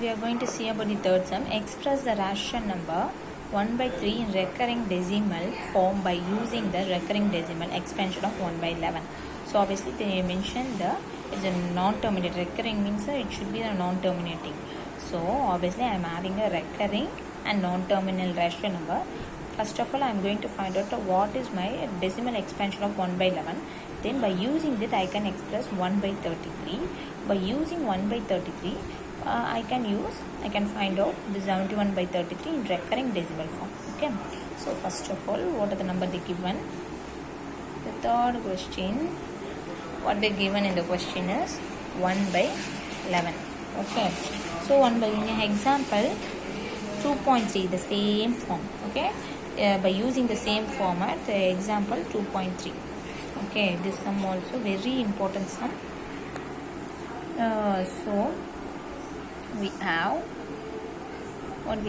we are going to see about the third sum. Express the ration number 1 by 3 in recurring decimal form by using the recurring decimal expansion of 1 by 11. So obviously they mentioned it's a non-terminating. Recurring means it should be a non-terminating. So obviously I am having a recurring and non-terminal ration number. First of all, I am going to find out what is my decimal expansion of 1 by 11. Then by using that I can express 1 by 33. By using 1 by 33, I can find out the 71 by 33 in recurring decimal form. Okay. So first of all, what are the number they given? The third question, what they given in the question is 1 by 11. Okay. So 1 by, in example 2.3, the same form. Okay. By using the same format, the example 2.3. Okay, this sum also very important sum. So we have 1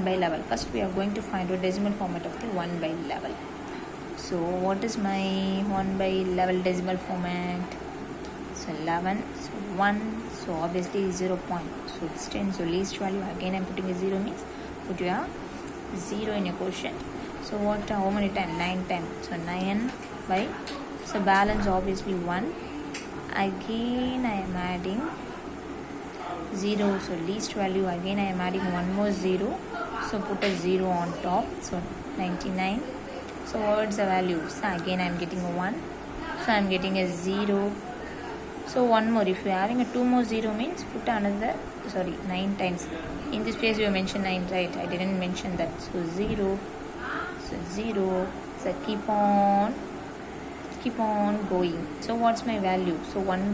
by 11. First we are going to find a decimal format of the 1 by 11. So what is my 1 by 11 decimal format? So 11, so 1, so obviously 0 point, so it's 10, so least value, again I'm putting a 0 means put your 0 in your quotient. So what, how many times? 9 times. So 9 by, so balance obviously 1. Again I am adding 0. So least value, again I am adding one more 0. So put a 0 on top. So 99. So what's the value? So again I am getting a 1. So I am getting a 0. So one more. If you are having a 2 more 0 means put another, 9 times. In this place you mentioned 9, right? I didn't mention that. So 0. So 0. So keep on going. So what's my value? So 1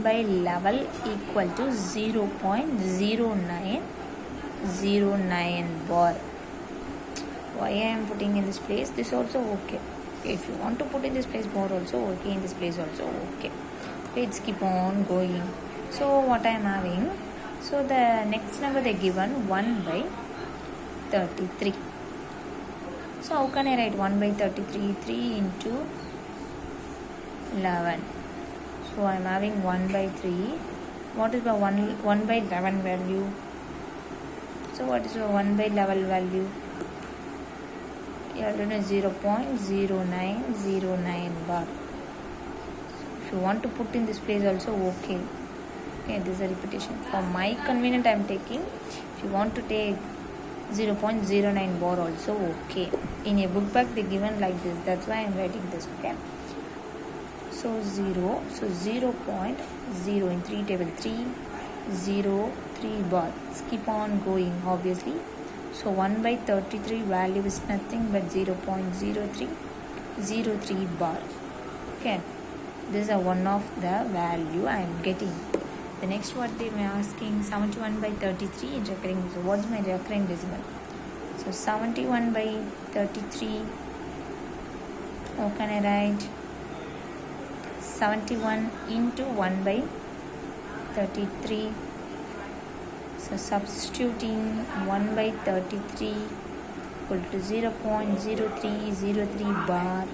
by level equal to 0.0909 bar. Why I am putting in this place? This also okay. If you want to put in this place bar also okay, in this place also okay. Let's keep on going. So what I am having? So the next number they given 1 by 33. So how can I write 1 by 33? 3 into 11. So I am having 1 by 3. What is the 1 by 11 value? So what is the 1 by 11 value? You have to know 0.0909 bar. So if you want to put in this place also okay. Okay, this is a repetition. For my convenient I am taking. If you want to take 0.09 bar also okay. In a book bag they given like this. That's why I am writing this. Okay. So 0. So 0.0 in 3 table 3. 0, 3 bar. Let's keep on going obviously. So 1 by 33 value is nothing but 0.0303 bar. Okay. This is one of the value I am getting. The next what they were asking, 71 by 33 in recurring. So what's my recurring decimal? So 71 by 33. How can I write? 71 into 1 by 33. So substituting 1 by 33 equal to 0.0303 bar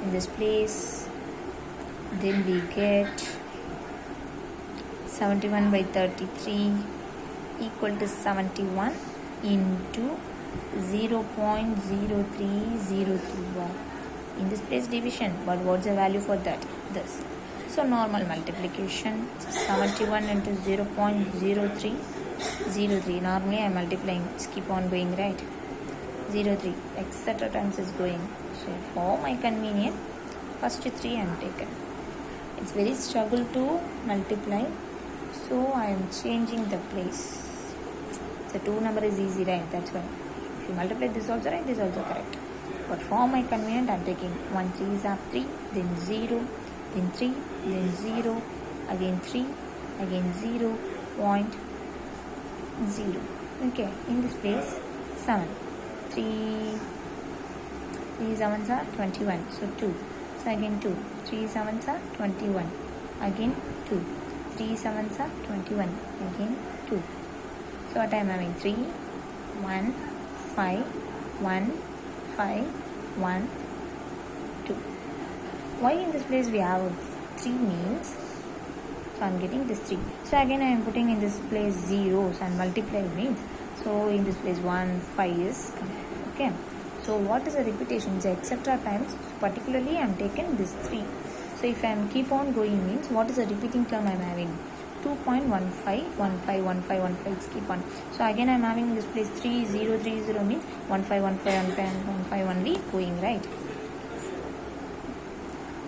in this place. Then we get 71 by 33 equal to 71 into 0.0303 bar. In this place division, but what's the value for that? This. So normal multiplication. 71 into 0.0303. Normally I am multiplying. Let's keep on going, right? 03. Etc. times is going. So for my convenience, first 3 I am taken. It's very struggle to multiply. So I am changing the place. The 2 number is easy, right? That's why. If you multiply this also right, this also correct. But for my convenience, I am taking 1 3 is 3, then 0, then 3, then 0, again 3, again 0, 0.0. Okay, in this place, 7. 3 7s are 21, so 2. So again 2. 3 7s are 21, again 2. 3 7s are 21, again 2. So what I am having? 3, 1, 5, 1, 5, 1, 2. Why in this place we have 3 means So I'm getting this 3. So again I am putting in this place zeros and multiply means. So in this place 1, 5 is coming. Okay. So what is the repetition? It's etc. times. So particularly I am taking this 3. So if I am keep on going means what is the repeating term I am having? 2.15151515 it's keep on. So again I am having this place 3030 means 151515 only going, right?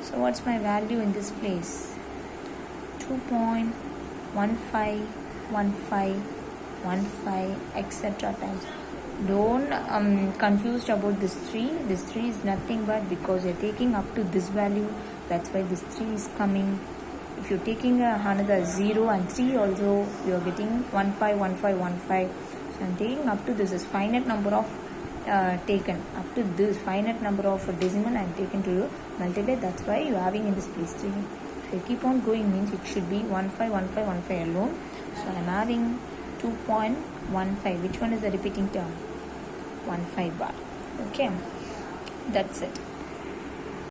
So what's my value in this place? 2.151515 etc. times. Don't confused about this 3. This 3 is nothing but because you're taking up to this value, that's why this 3 is coming. If you're taking another 0 and 3 also, you're getting 151515. So I'm taking up to this is finite number of taken up to this finite number of decimal I'm taken to multiply. That's why you're having in this place 3. If you keep on going means it should be 151515 alone. So I'm having 2.15. Which one is the repeating term? 15 bar. Okay, that's it.